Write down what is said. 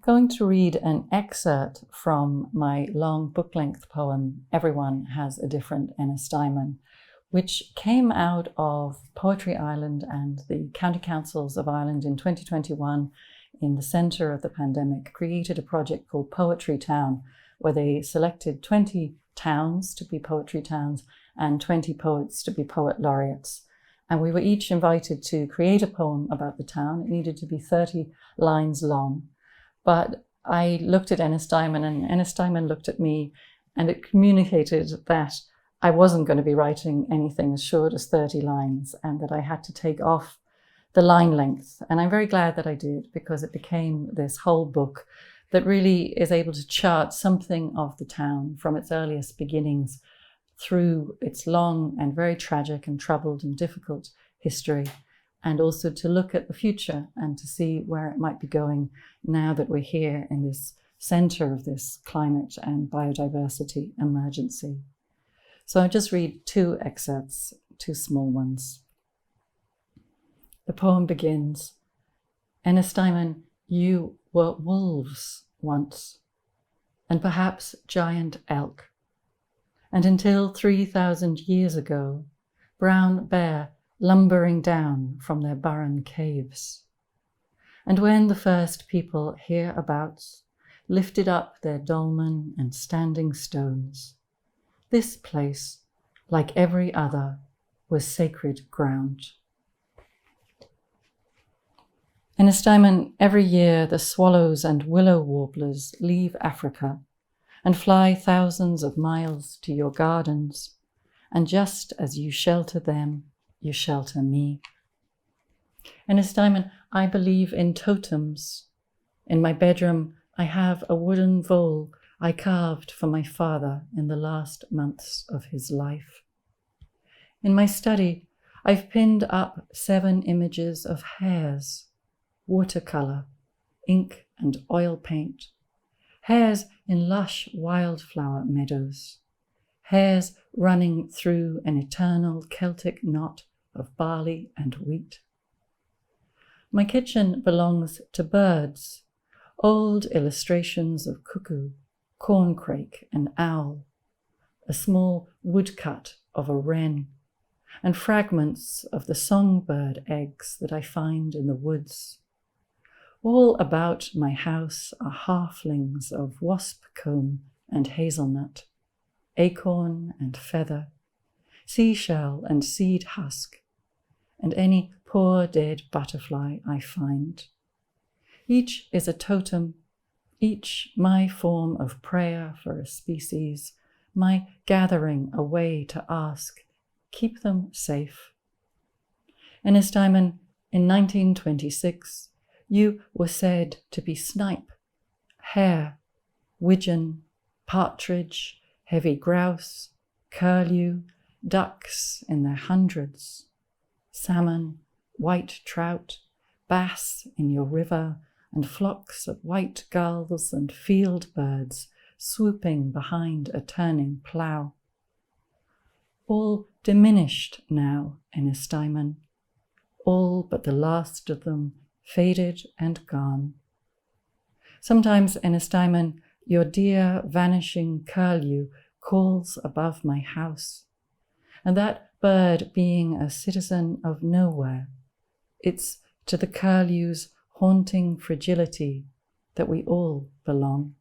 going to read an excerpt from my long book-length poem, Everyone Has a Different Ennistymon, which came out of Poetry Ireland and the County Councils of Ireland in 2021 in the centre of the pandemic, created a project called Poetry Town, where they selected 20 towns to be poetry towns and 20 poets to be poet laureates. And we were each invited to create a poem about the town. It needed to be 30 lines long. But I looked at Ennistymon and Ennistymon looked at me, and it communicated that I wasn't going to be writing anything as short as 30 lines and that I had to take off the line length. And I'm very glad that I did, because it became this whole book that really is able to chart something of the town from its earliest beginnings through its long and very tragic and troubled and difficult history, and also to look at the future and to see where it might be going now that we're here in this centre of this climate and biodiversity emergency. So I'll just read two excerpts, two small ones. The poem begins, Ennistymon, you were wolves once, and perhaps giant elk, and until 3,000 years ago, brown bear lumbering down from their barren caves. And when the first people hereabouts lifted up their dolmen and standing stones, this place, like every other, was sacred ground. Ennistymon, every year the swallows and willow warblers leave Africa and fly thousands of miles to your gardens, and just as you shelter them, you shelter me. Ennistymon, I believe in totems. In my bedroom, I have a wooden vole I carved for my father in the last months of his life. In my study, I've pinned up 7 images of hares, watercolour, ink and oil paint, hares in lush wildflower meadows, hares running through an eternal Celtic knot of barley and wheat. My kitchen belongs to birds, old illustrations of cuckoo, corncrake and owl, a small woodcut of a wren, and fragments of the songbird eggs that I find in the woods. All about my house are halflings of wasp comb and hazelnut, acorn and feather, seashell and seed husk, and any poor dead butterfly I find. Each is a totem, each my form of prayer for a species, my gathering a way to ask, keep them safe. Ennistymon, in 1926, you were said to be snipe, hare, widgeon, partridge, heavy grouse, curlew, ducks in their hundreds, salmon, white trout, bass in your river, and flocks of white gulls and field birds swooping behind a turning plough. All diminished now, Ennistymon, all but the last of them faded and gone. Sometimes, Ennistymon, your dear vanishing curlew calls above my house, and that bird being a citizen of nowhere, it's to the curlew's haunting fragility that we all belong.